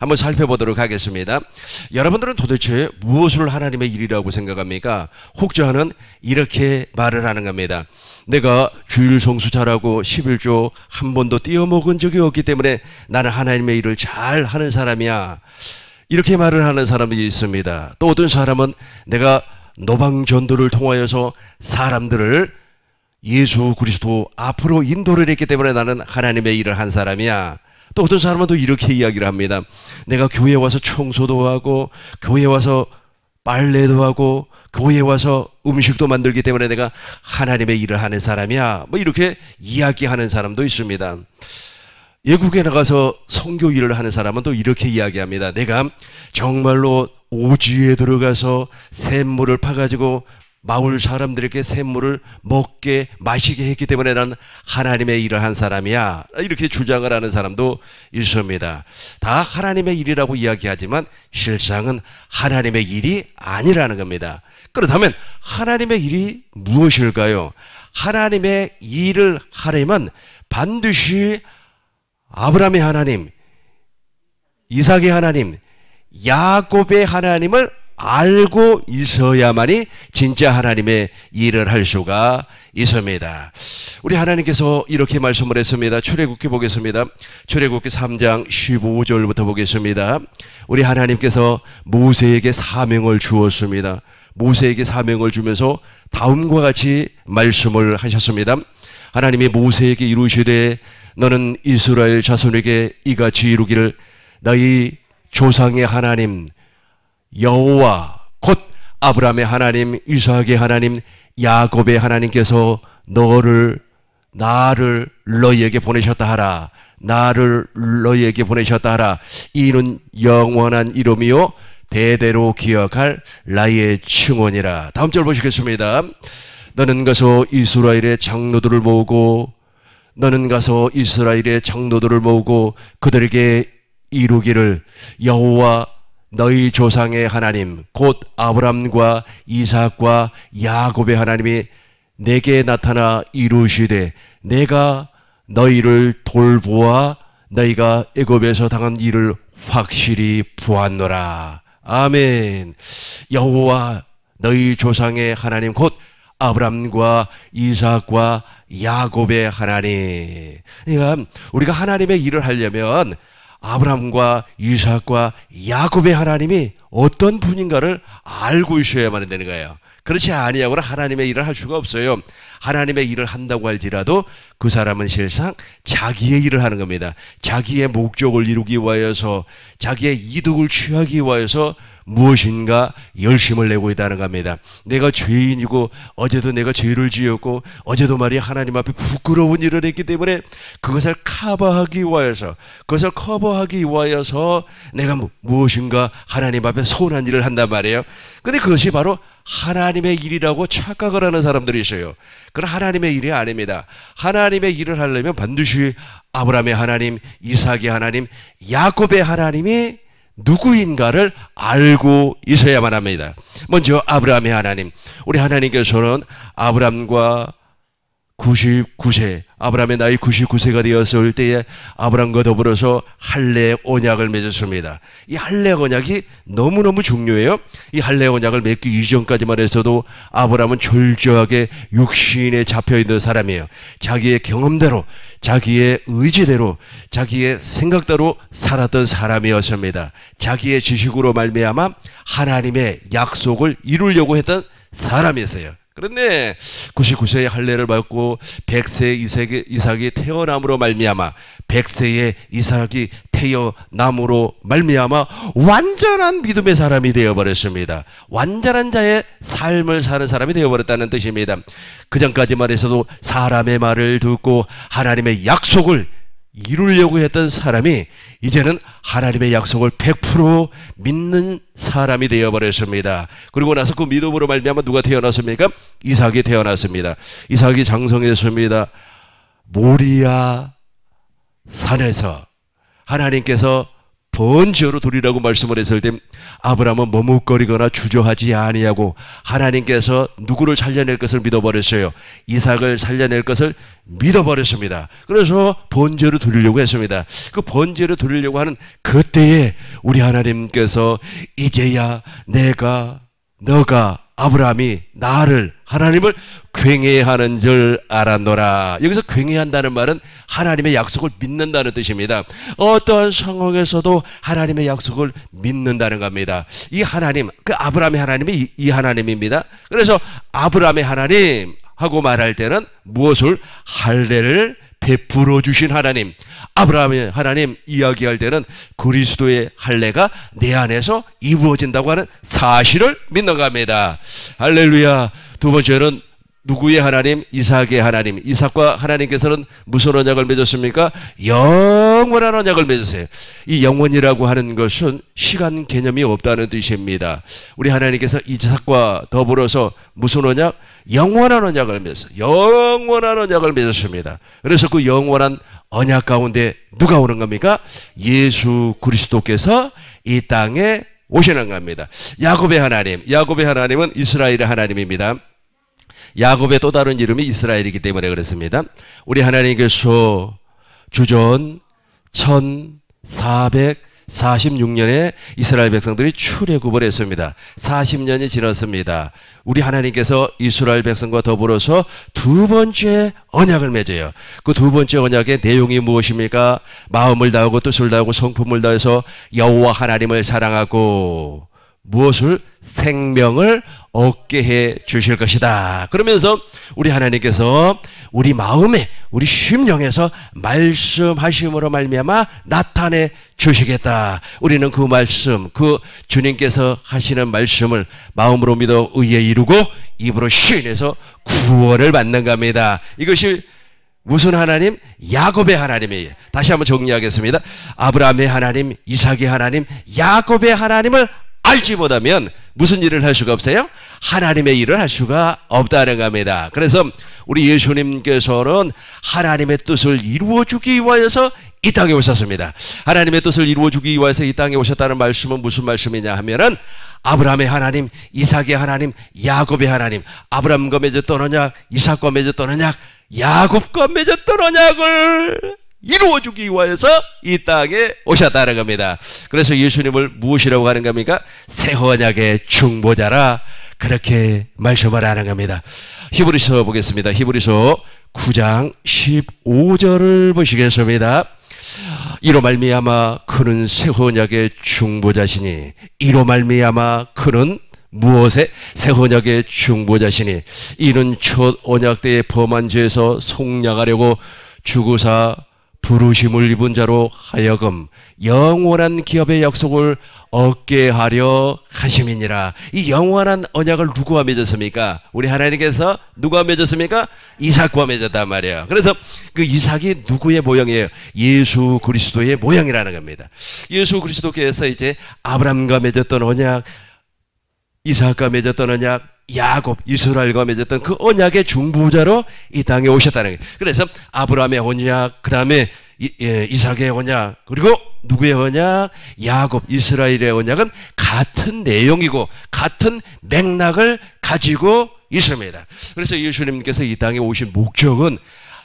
한번 살펴보도록 하겠습니다. 여러분들은 도대체 무엇을 하나님의 일이라고 생각합니까? 혹자는 이렇게 말을 하는 겁니다. 내가 주일 성수 잘하고 11조 한 번도 띄어먹은 적이 없기 때문에 나는 하나님의 일을 잘 하는 사람이야. 이렇게 말을 하는 사람이 있습니다. 또 어떤 사람은 내가 노방전도를 통하여서 사람들을 예수 그리스도 앞으로 인도를 했기 때문에 나는 하나님의 일을 한 사람이야. 또 어떤 사람은 또 이렇게 이야기를 합니다. 내가 교회에 와서 청소도 하고 교회에 와서 빨래도 하고 교회에 와서 음식도 만들기 때문에 내가 하나님의 일을 하는 사람이야. 뭐 이렇게 이야기하는 사람도 있습니다. 외국에 나가서 선교 일을 하는 사람은 또 이렇게 이야기합니다. 내가 정말로 오지에 들어가서 샘물을 파가지고 마을 사람들에게 샘물을 먹게 마시게 했기 때문에 난 하나님의 일을 한 사람이야. 이렇게 주장을 하는 사람도 있습니다. 다 하나님의 일이라고 이야기하지만 실상은 하나님의 일이 아니라는 겁니다. 그렇다면 하나님의 일이 무엇일까요? 하나님의 일을 하려면 반드시 아브라함의 하나님, 이삭의 하나님, 야곱의 하나님을 알고 있어야만이 진짜 하나님의 일을 할 수가 있습니다. 우리 하나님께서 이렇게 말씀을 했습니다. 출애굽기 보겠습니다. 출애굽기 3장 15절부터 보겠습니다. 우리 하나님께서 모세에게 사명을 주었습니다. 모세에게 사명을 주면서 다음과 같이 말씀을 하셨습니다. 하나님이 모세에게 이루시되 너는 이스라엘 자손에게 이같이 이루기를 너희 조상의 하나님 여호와 곧 아브라함의 하나님, 이삭의 하나님, 야곱의 하나님께서 나를 너희에게 보내셨다 하라. 나를 너희에게 보내셨다 하라. 이는 영원한 이름이요 대대로 기억할 나의 칭언이라. 다음 절 보시겠습니다. 너는 가서 이스라엘의 장로들을 모으고 너는 가서 이스라엘의 장로들을 모으고 그들에게 이루기를 여호와 너희 조상의 하나님 곧 아브람과 이삭과 야곱의 하나님이 내게 나타나 이루시되 내가 너희를 돌보아 너희가 애굽에서 당한 일을 확실히 보았노라. 아멘. 여호와 너희 조상의 하나님 곧 아브람과 이삭과 야곱의 하나님. 그러니까 우리가 하나님의 일을 하려면 아브람과 이삭과 야곱의 하나님이 어떤 분인가를 알고 있어야만 되는 거예요. 그렇지 아니하고는 하나님의 일을 할 수가 없어요. 하나님의 일을 한다고 할지라도 그 사람은 실상 자기의 일을 하는 겁니다. 자기의 목적을 이루기 위하여서 자기의 이득을 취하기 위하여서 무엇인가 열심을 내고 있다는 겁니다. 내가 죄인이고 어제도 내가 죄를 지었고 어제도 말이야 하나님 앞에 부끄러운 일을 했기 때문에 그것을 커버하기 위하여서 내가 무엇인가 하나님 앞에 선한 일을 한단 말이에요. 근데 그것이 바로 하나님의 일이라고 착각을 하는 사람들이 있어요. 그건 하나님의 일이 아닙니다. 하나님의 일을 하려면 반드시 아브라함의 하나님, 이삭의 하나님, 야곱의 하나님이 누구인가를 알고 있어야만 합니다. 먼저 아브라함의 하나님. 우리 하나님께서는 아브라함과 99세, 아브라함의 나이 99세가 되었을 때에 아브라함과 더불어서 할례 언약을 맺었습니다. 이 할례 언약이 너무너무 중요해요. 이 할례 언약을 맺기 이전까지만 해서도 아브라함은 철저하게 육신에 잡혀있는 사람이에요. 자기의 경험대로, 자기의 의지대로, 자기의 생각대로 살았던 사람이었습니다. 자기의 지식으로 말미암아 하나님의 약속을 이루려고 했던 사람이었어요. 그런데 99세의 할례를 받고 100세의 이삭이 태어남으로 말미암아 100세의 이삭이 태어남으로 말미암아 완전한 믿음의 사람이 되어버렸습니다. 완전한 자의 삶을 사는 사람이 되어버렸다는 뜻입니다. 그 전까지만 해서도 사람의 말을 듣고 하나님의 약속을 이루려고 했던 사람이 이제는 하나님의 약속을 100% 믿는 사람이 되어버렸습니다. 그리고 나서 그 믿음으로 말미암아 누가 태어났습니까? 이삭이 태어났습니다. 이삭이 장성했습니다. 모리아 산에서 하나님께서 번제로 드리라고 말씀을 했을 때 아브라함은 머뭇거리거나 주저하지 아니하고 하나님께서 누구를 살려낼 것을 믿어버렸어요. 이삭을 살려낼 것을 믿어버렸습니다. 그래서 번제로 드리려고 했습니다. 그 번제로 드리려고 하는 그때에 우리 하나님께서 이제야 너가 아브라함이 나를 하나님을 굉해하는 줄 알았노라. 여기서 굉해한다는 말은 하나님의 약속을 믿는다는 뜻입니다. 어떠한 상황에서도 하나님의 약속을 믿는다는 겁니다. 이 하나님, 그 아브라함의 하나님이 이 하나님입니다. 그래서 아브라함의 하나님 하고 말할 때는 무엇을 할례를 베풀어 주신 하나님, 아브라함의 하나님 이야기할 때는 그리스도의 할례가 내 안에서 이루어진다고 하는 사실을 믿는 겁니다. 할렐루야. 두 번째는 누구의 하나님? 이삭의 하나님. 이삭과 하나님께서는 무슨 언약을 맺었습니까? 영원한 언약을 맺으세요. 이 영원이라고 하는 것은 시간 개념이 없다는 뜻입니다. 우리 하나님께서 이삭과 더불어서 무슨 언약? 영원한 언약을 맺었어요. 영원한 언약을 맺었습니다. 그래서 그 영원한 언약 가운데 누가 오는 겁니까? 예수 그리스도께서 이 땅에 오시는 겁니다. 야곱의 하나님은 이스라엘의 하나님입니다. 야곱의 또 다른 이름이 이스라엘이기 때문에 그렇습니다. 우리 하나님께서 주전 1446년에 이스라엘 백성들이 출애굽을 했습니다. 40년이 지났습니다. 우리 하나님께서 이스라엘 백성과 더불어서 두 번째 언약을 맺어요. 그 두 번째 언약의 내용이 무엇입니까? 마음을 다하고 뜻을 다하고 성품을 다해서 여호와 하나님을 사랑하고 무엇을? 생명을 얻게 해 주실 것이다. 그러면서 우리 하나님께서 우리 마음에 우리 심령에서 말씀하심으로 말미암아 나타내 주시겠다. 우리는 그 말씀, 그 주님께서 하시는 말씀을 마음으로 믿어 의에 이루고 입으로 시인해서 구원을 받는 겁니다. 이것이 무슨 하나님? 야곱의 하나님이에요. 다시 한번 정리하겠습니다. 아브라함의 하나님, 이삭의 하나님, 야곱의 하나님을 알지 못하면 무슨 일을 할 수가 없어요? 하나님의 일을 할 수가 없다는 겁니다. 그래서 우리 예수님께서는 하나님의 뜻을 이루어주기 위하여서 이 땅에 오셨습니다. 하나님의 뜻을 이루어주기 위해서 이 땅에 오셨다는 말씀은 무슨 말씀이냐 하면은 아브라함의 하나님, 이삭의 하나님, 야곱의 하나님, 아브라함과 맺었던 언약, 이삭과 맺었던 언약, 야곱과 맺었던 언약을 이루어주기 위해서 이 땅에 오셨다는 겁니다. 그래서 예수님을 무엇이라고 하는 겁니까? 새 언약의 중보자라 그렇게 말씀을 하는 겁니다. 히브리서 보겠습니다. 히브리서 9장 15절을 보시겠습니다. 이로 말미암아 그는 새 언약의 중보자시니, 이로 말미암아 그는 무엇에? 새 언약의 중보자시니, 이는 첫 언약 때의 범한 죄에서 속량하려고 죽으사 부르심을 입은 자로 하여금 영원한 기업의 약속을 얻게 하려 하심이니라. 이 영원한 언약을 누구와 맺었습니까? 우리 하나님께서 누구와 맺었습니까? 이삭과 맺었단 말이에요. 그래서 그 이삭이 누구의 모형이에요? 예수 그리스도의 모형이라는 겁니다. 예수 그리스도께서 이제 아브라함과 맺었던 언약, 이삭과 맺었던 언약, 야곱, 이스라엘과 맺었던 그 언약의 중보자로 이 땅에 오셨다는 거예요. 그래서 아브라함의 언약, 그 다음에 이삭의 언약, 그리고 누구의 언약? 야곱, 이스라엘의 언약은 같은 내용이고 같은 맥락을 가지고 있습니다. 그래서 예수님께서 이 땅에 오신 목적은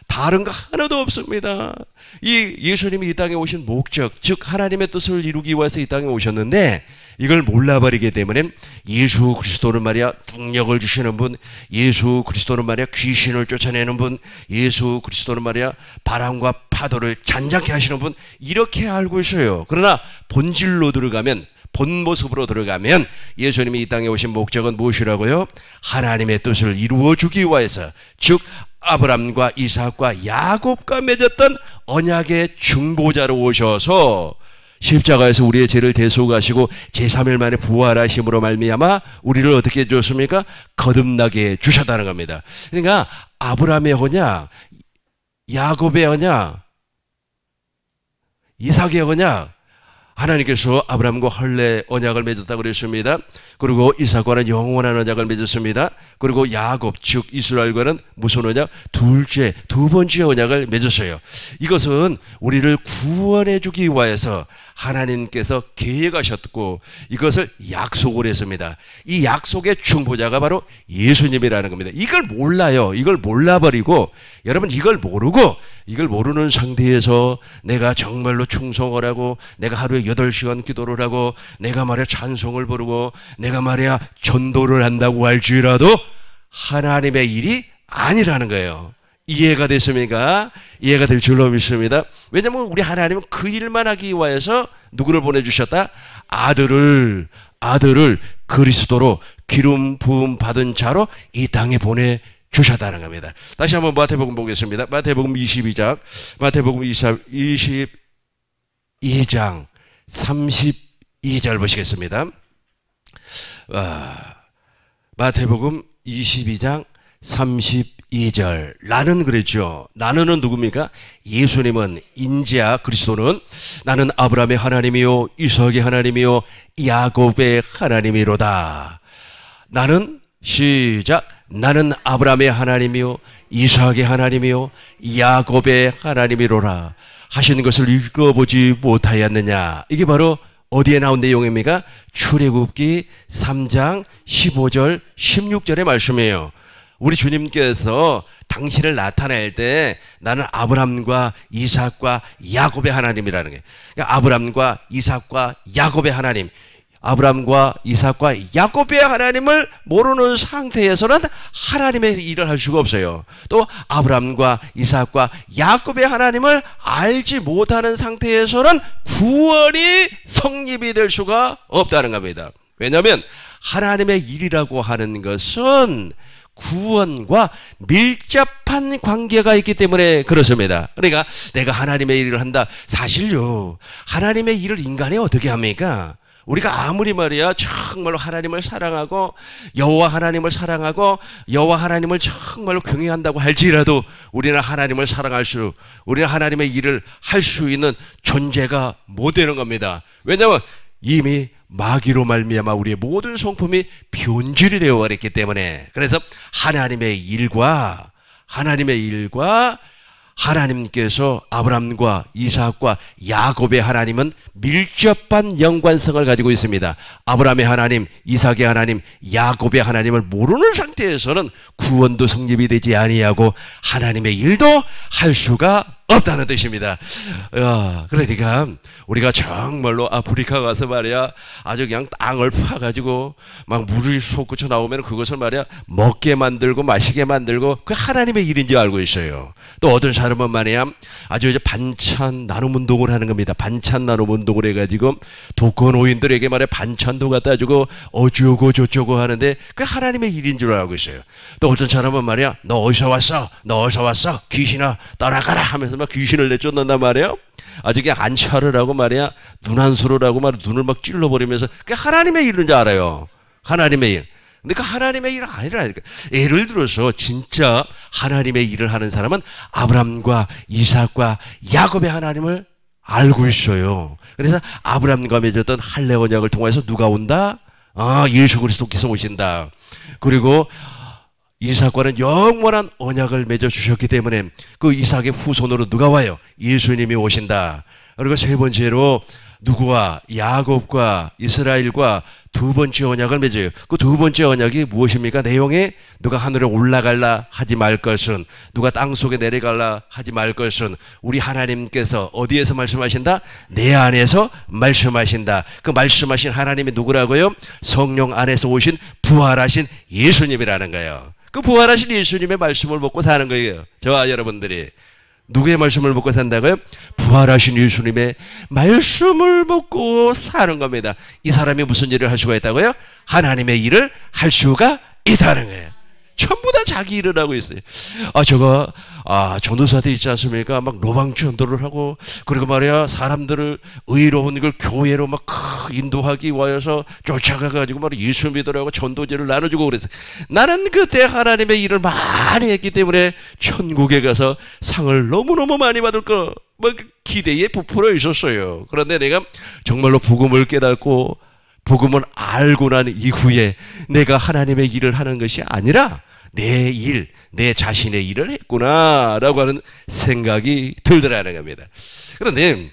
다른 거 하나도 없습니다. 이 예수님이 이 땅에 오신 목적, 즉 하나님의 뜻을 이루기 위해서 이 땅에 오셨는데 이걸 몰라버리기 때문에 예수 그리스도는 말이야 능력을 주시는 분, 예수 그리스도는 말이야 귀신을 쫓아내는 분, 예수 그리스도는 말이야 바람과 파도를 잔잔케 하시는 분, 이렇게 알고 있어요. 그러나 본질로 들어가면, 본 모습으로 들어가면 예수님이 이 땅에 오신 목적은 무엇이라고요? 하나님의 뜻을 이루어주기 위해서, 즉 아브람과 이삭과 야곱과 맺었던 언약의 중보자로 오셔서 십자가에서 우리의 죄를 대속하시고 제3일 만에 부활하심으로 말미암아 우리를 어떻게 해주셨습니까? 거듭나게 주셨다는 겁니다. 그러니까 아브라함의 언약, 야곱의 언약, 이삭의 언약, 하나님께서 아브라함과 할례 언약을 맺었다고 그랬습니다. 그리고 이삭과는 영원한 언약을 맺었습니다. 그리고 야곱, 즉 이스라엘과는 무슨 언약? 두 번째 언약을 맺었어요. 이것은 우리를 구원해 주기 위해서 하나님께서 계획하셨고 이것을 약속을 했습니다. 이 약속의 중보자가 바로 예수님이라는 겁니다. 이걸 몰라요. 이걸 몰라버리고 여러분 이걸 모르는 상태에서 내가 정말로 충성을 하고 내가 하루에 8시간 기도를 하고 내가 말이야 찬송을 부르고 내가 말이야 전도를 한다고 할지라도 하나님의 일이 아니라는 거예요. 이해가 됐습니까? 이해가 될 줄로 믿습니다. 왜냐하면 우리 하나님은 그 일만 하기 위해서 누구를 보내주셨다? 아들을 그리스도로 기름 부음 받은 자로 이 땅에 보내주셨다는 겁니다. 다시 한번 마태복음 보겠습니다. 마태복음 22장 32절 보시겠습니다. 마태복음 22장 32절. 나는 그랬죠. 나는은 누굽니까? 예수님은 인자 그리스도는 나는 아브라함의 하나님이요 이삭의 하나님이요 야곱의 하나님이로다. 나는 시작. 나는 아브라함의 하나님이요 이삭의 하나님이요 야곱의 하나님이로라 하시는 것을 읽어보지 못하였느냐. 이게 바로 어디에 나온 내용입니까? 출애굽기 3장 15절 16절의 말씀이에요. 우리 주님께서 당신을 나타낼 때 나는 아브람과 이삭과 야곱의 하나님이라는 게, 그러니까 아브람과 이삭과 야곱의 하나님, 아브람과 이삭과 야곱의 하나님을 모르는 상태에서는 하나님의 일을 할 수가 없어요. 또 아브람과 이삭과 야곱의 하나님을 알지 못하는 상태에서는 구원이 성립이 될 수가 없다는 겁니다. 왜냐하면 하나님의 일이라고 하는 것은 구원과 밀접한 관계가 있기 때문에 그렇습니다. 그러니까 내가 하나님의 일을 한다. 사실요, 하나님의 일을 인간이 어떻게 합니까? 우리가 아무리 말이야 정말로 하나님을 사랑하고 여호와 하나님을 사랑하고 여호와 하나님을 정말로 경외한다고 할지라도 우리는 하나님을 우리는 하나님의 일을 할 수 있는 존재가 못 되는 겁니다. 왜냐하면 이미 마귀로 말미암아 우리의 모든 성품이 변질이 되어 버렸기 때문에. 그래서 하나님의 일과 하나님께서 아브람과 이삭과 야곱의 하나님은 밀접한 연관성을 가지고 있습니다. 아브람의 하나님, 이삭의 하나님, 야곱의 하나님을 모르는 상태에서는 구원도 성립이 되지 아니하고 하나님의 일도 할 수가 없다는 뜻입니다. 그러니까 우리가 정말로 아프리카 가서 말이야 아주 그냥 땅을 파가지고 막 물이 솟구쳐 나오면 그것을 말이야 먹게 만들고 마시게 만들고 그 하나님의 일인지 알고 있어요. 또 어떤 사람은 말이야 아주 이제 반찬 나눔 운동을 하는 겁니다. 반찬 나눔 운동을 해가지고 독거노인들에게 말이야 반찬도 갖다 주고 어쩌고 저쩌고 하는데 그 하나님의 일인 줄 알고 있어요. 또 어떤 사람은 말이야 너 어디서 왔어? 귀신아 떠나가라 하면서 막 귀신을 내쫓는단 말이에요. 아주 그냥 안차를 하고 말이야 눈한수를 하고 말이야 눈을 막 찔러버리면서 그게 하나님의 일인 줄 알아요. 하나님의 일. 근데 그 하나님의 일은 아니라니까. 예를 들어서 진짜 하나님의 일을 하는 사람은 아브람과 이삭과 야곱의 하나님을 알고 있어요. 그래서 아브람과 맺었던 할례 언약을 통해서 누가 온다? 예수 그리스도께서 오신다. 그리고 이삭과는 영원한 언약을 맺어 주셨기 때문에 그 이삭의 후손으로 누가 와요? 예수님이 오신다. 그리고 세 번째로 누구와? 야곱과 이스라엘과 두 번째 언약을 맺어요. 그 두 번째 언약이 무엇입니까? 내용에 누가 하늘에 올라갈라 하지 말 것은, 누가 땅속에 내려갈라 하지 말 것은 우리 하나님께서 어디에서 말씀하신다? 내 안에서 말씀하신다. 그 말씀하신 하나님이 누구라고요? 성령 안에서 오신 부활하신 예수님이라는 거예요. 그 부활하신 예수님의 말씀을 먹고 사는 거예요. 저와 여러분들이. 누구의 말씀을 먹고 산다고요? 부활하신 예수님의 말씀을 먹고 사는 겁니다. 이 사람이 무슨 일을 할 수가 있다고요? 하나님의 일을 할 수가 있다는 거예요. 전부 다 자기 일을 하고 있어요. 전도사들 있지 않습니까? 막 로방 전도를 하고, 그리고 말이야, 사람들을 의로운 걸 교회로 막 인도하기 위해서 쫓아가가지고 말이야, 예수 믿으라고 전도제를 나눠주고 그랬어요. 나는 그때 하나님의 일을 많이 했기 때문에 천국에 가서 상을 너무너무 많이 받을 거, 막 기대에 부풀어 있었어요. 그런데 내가 정말로 복음을 깨닫고, 복음을 알고 난 이후에 내가 하나님의 일을 하는 것이 아니라 내 일, 내 자신의 일을 했구나라고 하는 생각이 들더라는 겁니다. 그런데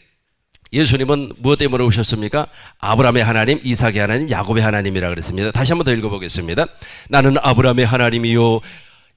예수님은 무엇 때문에 오셨습니까? 아브라함의 하나님, 이삭의 하나님, 야곱의 하나님이라 그랬습니다. 다시 한번 더 읽어보겠습니다. 나는 아브라함의 하나님이요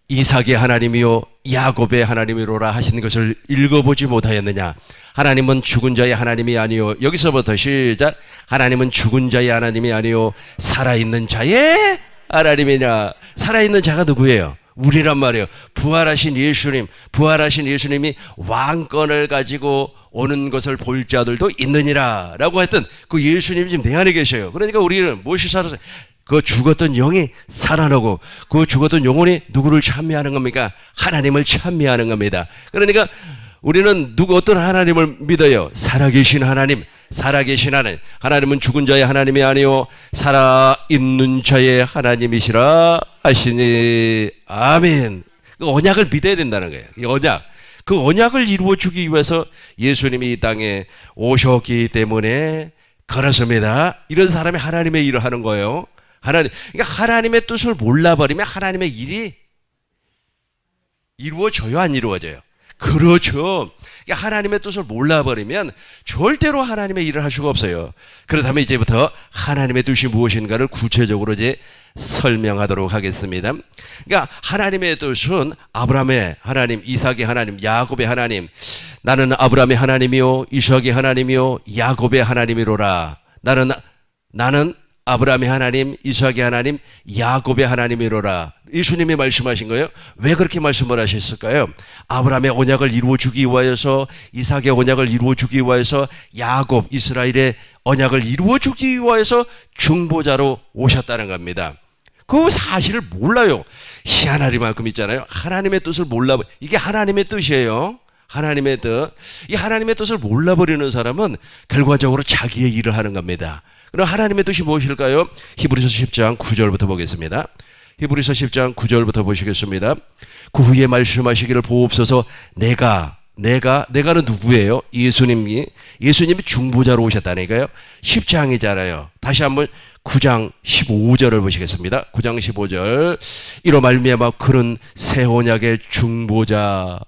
이삭의 하나님이요 야곱의 하나님이로라 하신 것을 읽어보지 못하였느냐? 하나님은 죽은 자의 하나님이 아니요. 여기서부터 시작. 하나님은 죽은 자의 하나님이 아니요 살아있는 자의 하나님이냐. 살아있는 자가 누구예요? 우리란 말이에요. 부활하신 예수님이 왕권을 가지고 오는 것을 볼 자들도 있느니라 라고 했던 그 예수님이 지금 내 안에 계셔요. 그러니까 우리는 무엇이 살아서 그 죽었던 영이 살아나고 그 죽었던 영혼이 누구를 찬미하는 겁니까? 하나님을 찬미하는 겁니다. 그러니까 우리는 어떤 하나님을 믿어요? 살아계신 하나님. 하나님은 죽은 자의 하나님이 아니요 살아있는 자의 하나님이시라 하시니 아멘. 그 언약을 믿어야 된다는 거예요. 이 언약. 그 언약을 이루어 주기 위해서 예수님이 이 땅에 오셨기 때문에 그렇습니다. 이런 사람이 하나님의 일을 하는 거예요. 그러니까 하나님의 뜻을 몰라버리면 하나님의 일이 이루어져요, 안 이루어져요? 그렇죠. 그러니까 하나님의 뜻을 몰라버리면 절대로 하나님의 일을 할 수가 없어요. 그렇다면 이제부터 하나님의 뜻이 무엇인가를 구체적으로 이제 설명하도록 하겠습니다. 그러니까 하나님의 뜻은 아브라함의 하나님, 이삭의 하나님, 야곱의 하나님. 나는 아브라함의 하나님이요 이삭의 하나님이요 야곱의 하나님이로라. 나는 아브라함의 하나님, 이삭의 하나님, 야곱의 하나님이로라. 예수님이 말씀하신 거예요. 왜 그렇게 말씀을 하셨을까요? 아브라함의 언약을 이루어주기 위하여서, 이삭의 언약을 이루어주기 위하여서, 야곱, 이스라엘의 언약을 이루어주기 위하여서 중보자로 오셨다는 겁니다. 그 사실을 몰라요. 희한하리만큼 있잖아요. 하나님의 뜻을 몰라. 이게 하나님의 뜻이에요. 하나님의 뜻. 이 하나님의 뜻을 몰라버리는 사람은 결과적으로 자기의 일을 하는 겁니다. 그럼 하나님의 뜻이 무엇일까요? 히브리서 10장 9절부터 보겠습니다. 히브리서 10장 9절부터 보시겠습니다. 그 후에 말씀하시기를 보옵소서. 내가는 누구예요? 예수님이 중보자로 오셨다니까요. 10장이잖아요. 다시 한번 9장 15절을 보시겠습니다. 9장 15절. 이로 말미암아 그는 새 언약의 중보자시니.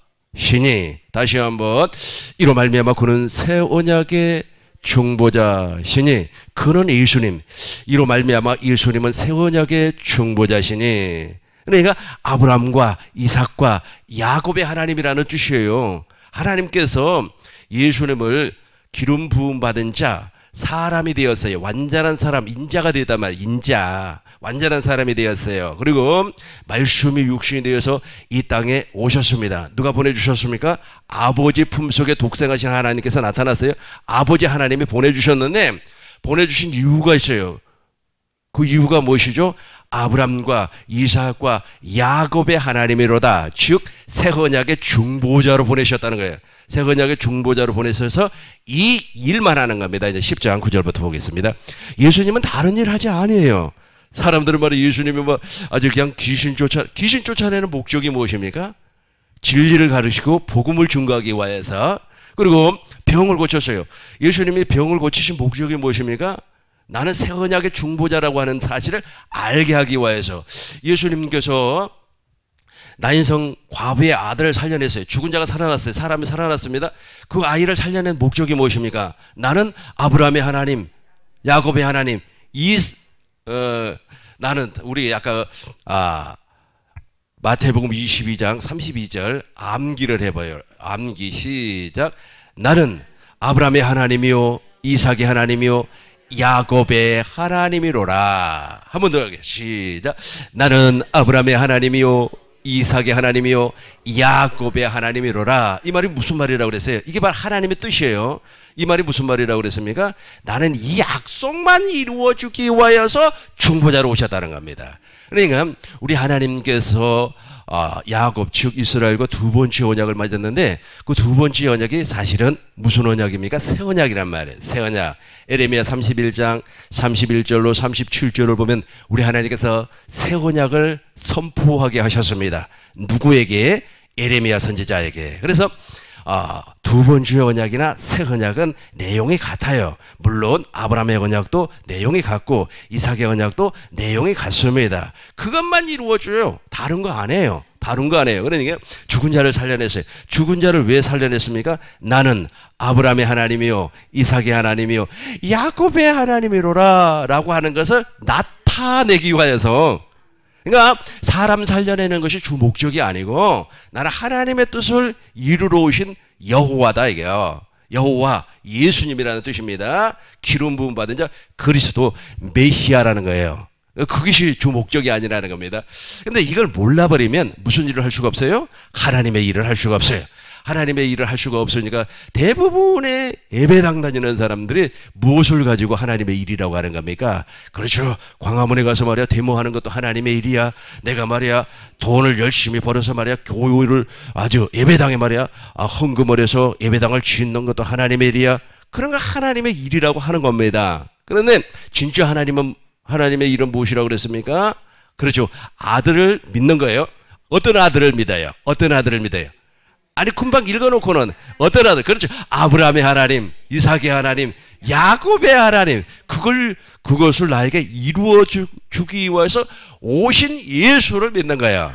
다시 한번. 이로 말미암아 그는 새 언약의 중보자시니. 그는 예수님. 이로 말미암아 예수님은 새 언약의 중보자시니. 그러니까 아브라함과 이삭과 야곱의 하나님이라는 뜻이에요. 하나님께서 예수님을 기름 부음 받은 자, 사람이 되었어요. 완전한 사람, 인자가 되었단 말이에요. 인자. 완전한 사람이 되었어요. 그리고 말씀이 육신이 되어서 이 땅에 오셨습니다. 누가 보내주셨습니까? 아버지 품속에 독생하신 하나님께서 나타났어요. 아버지 하나님이 보내주셨는데 보내주신 이유가 있어요. 그 이유가 무엇이죠? 아브람과 이삭과 야곱의 하나님이로다. 즉 새 언약의 중보자로 보내셨다는 거예요. 새 언약의 중보자로 보내셔서 이 일만 하는 겁니다. 이제 10장 9절부터 보겠습니다. 예수님은 다른 일 하지 아니에요. 사람들은 말해 예수님이 아주 그냥 귀신 쫓아내는 목적이 무엇입니까? 진리를 가르치고 복음을 증거하기 위해서. 그리고 병을 고쳤어요. 예수님이 병을 고치신 목적이 무엇입니까? 나는 새 언약의 중보자라고 하는 사실을 알게 하기 위해서. 예수님께서 나인성 과부의 아들을 살려냈어요. 죽은 자가 살아났어요. 사람이 살아났습니다. 그 아이를 살려낸 목적이 무엇입니까? 나는 아브라함의 하나님, 야곱의 하나님, 나는 우리 아까 마태복음 22장 32절 암기를 해봐요. 암기 시작. 나는 아브라함의 하나님이요 이삭의 하나님이요 야곱의 하나님이로라. 한 번 더 시작. 나는 아브라함의 하나님이요 이삭의 하나님이요 야곱의 하나님이로라. 이 말이 무슨 말이라고 그랬어요? 이게 바로 하나님의 뜻이에요. 이 말이 무슨 말이라고 그랬습니까? 나는 이 약속만 이루어주기 위하여서 중보자로 오셨다는 겁니다. 그러니까 우리 하나님께서 야곱 즉 이스라엘과 두 번째 언약을 맺었는데 그 두 번째 언약이 사실은 무슨 언약입니까? 새 언약이란 말이에요. 새 언약. 에레미야 31장 31절로 37절을 보면 우리 하나님께서 새 언약을 선포하게 하셨습니다. 누구에게? 에레미야 선지자에게. 그래서 두 번째 언약이나 새 언약은 내용이 같아요. 물론 아브라함의 언약도 내용이 같고 이삭의 언약도 내용이 같습니다. 그것만 이루어줘요. 다른 거 안 해요. 다른 거 아니에요. 그러니까 죽은 자를 살려냈어요. 죽은 자를 왜 살려냈습니까? 나는 아브라함의 하나님이요, 이삭의 하나님이요, 야곱의 하나님이로라 라고 하는 것을 나타내기 위해서. 그러니까 사람 살려내는 것이 주 목적이 아니고 나는 하나님의 뜻을 이루러 오신 여호와다 이게요. 여호와 예수님이라는 뜻입니다. 기름 부음 받은 자 그리스도 메시아라는 거예요. 그것이 주 목적이 아니라는 겁니다. 근데 이걸 몰라버리면 무슨 일을 할 수가 없어요? 하나님의 일을 할 수가 없어요. 하나님의 일을 할 수가 없으니까 대부분의 예배당 다니는 사람들이 무엇을 가지고 하나님의 일이라고 하는 겁니까? 그렇죠. 광화문에 가서 말이야 데모하는 것도 하나님의 일이야. 내가 말이야 돈을 열심히 벌어서 말이야 교회를 아주 예배당에 말이야 헌금을 해서 예배당을 짓는 것도 하나님의 일이야. 그런 걸 하나님의 일이라고 하는 겁니다. 그런데 진짜 하나님의 일은 무엇이라고 그랬습니까? 그렇죠. 아들을 믿는 거예요. 어떤 아들을 믿어요? 어떤 아들을 믿어요? 아니 금방 읽어놓고는 어떤 아들? 그렇죠. 아브라함의 하나님, 이삭의 하나님, 야곱의 하나님. 그것을 나에게 이루어 주기 위해서 오신 예수를 믿는 거예요.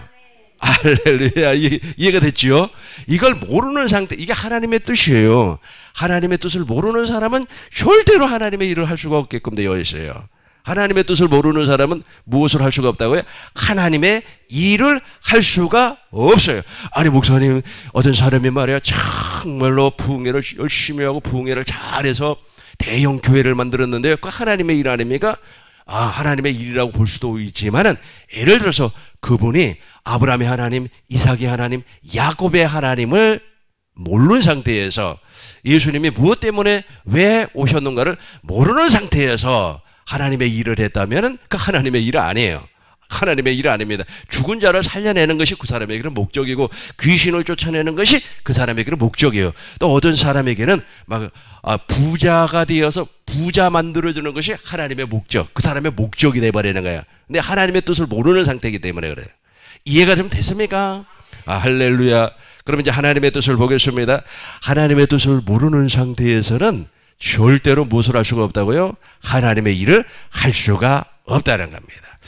할렐루야. 이해가 됐지요? 이걸 모르는 상태, 이게 하나님의 뜻이에요. 하나님의 뜻을 모르는 사람은 절대로 하나님의 일을 할 수가 없게끔 되어 있어요. 하나님의 뜻을 모르는 사람은 무엇을 할 수가 없다고요? 하나님의 일을 할 수가 없어요. 아니 목사님 어떤 사람이 말이야 정말로 부흥회를 열심히 하고 부흥회를 잘해서 대형 교회를 만들었는데 그 하나님의 일 아닙니까? 하나님의 일이라고 볼 수도 있지만은 예를 들어서 그분이 아브라함의 하나님, 이삭의 하나님, 야곱의 하나님을 모르는 상태에서 예수님이 무엇 때문에 왜 오셨는가를 모르는 상태에서 하나님의 일을 했다면 그 하나님의 일 아니에요. 하나님의 일 아닙니다. 죽은 자를 살려내는 것이 그 사람에게는 목적이고 귀신을 쫓아내는 것이 그 사람에게는 목적이에요. 또 어떤 사람에게는 막 부자가 되어서 부자 만들어주는 것이 하나님의 목적, 그 사람의 목적이 돼버리는 거예요. 근데 하나님의 뜻을 모르는 상태이기 때문에 그래요. 이해가 좀 됐습니까? 할렐루야. 그럼 이제 하나님의 뜻을 보겠습니다. 하나님의 뜻을 모르는 상태에서는 절대로 무엇을 할 수가 없다고요? 하나님의 일을 할 수가 없다는 겁니다.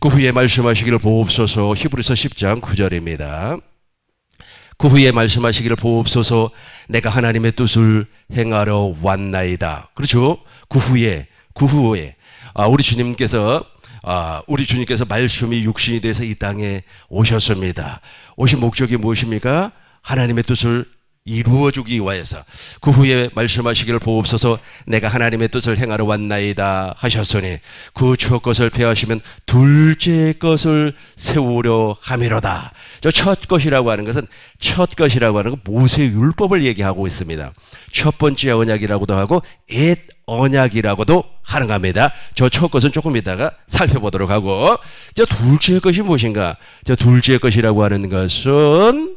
그 후에 말씀하시기를 보옵소서. 히브리서 10장 9절입니다. 그 후에 말씀하시기를 보옵소서. 내가 하나님의 뜻을 행하러 왔나이다. 그렇죠? 그 후에 우리 주님께서 말씀이 육신이 돼서 이 땅에 오셨습니다. 오신 목적이 무엇입니까? 하나님의 뜻을 이루어주기 위해서. 그 후에 말씀하시기를 보옵소서. 내가 하나님의 뜻을 행하러 왔나이다 하셨으니 그 첫 것을 폐하시면 둘째 것을 세우려 함이로다. 저 첫 것이라고 하는 것은 모세 율법을 얘기하고 있습니다. 첫 번째 언약이라고도 하고 옛 언약이라고도 하는 겁니다. 저 첫 것은 조금 이따가 살펴보도록 하고, 저 둘째 것이 무엇인가? 저 둘째 것이라고 하는 것은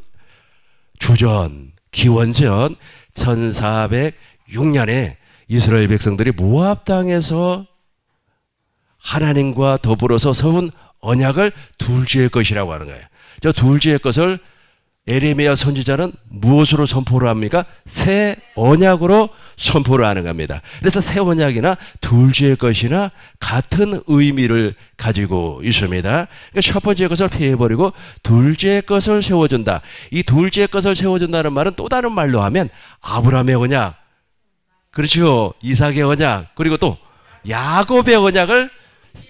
기원전 1406년에 이스라엘 백성들이 모압 땅에서 하나님과 더불어서 세운 언약을 둘째 것이라고 하는 거예요. 저 둘째 것을 에레미야 선지자는 무엇으로 선포를 합니까? 새 언약으로 선포를 하는 겁니다. 그래서 새 언약이나 둘째 것이나 같은 의미를 가지고 있습니다. 그러니까 첫 번째 것을 폐해버리고 둘째 것을 세워준다. 이 둘째 것을 세워준다는 말은 또 다른 말로 하면 아브라함의 언약, 그렇죠? 이삭의 언약, 그리고 또 야곱의 언약을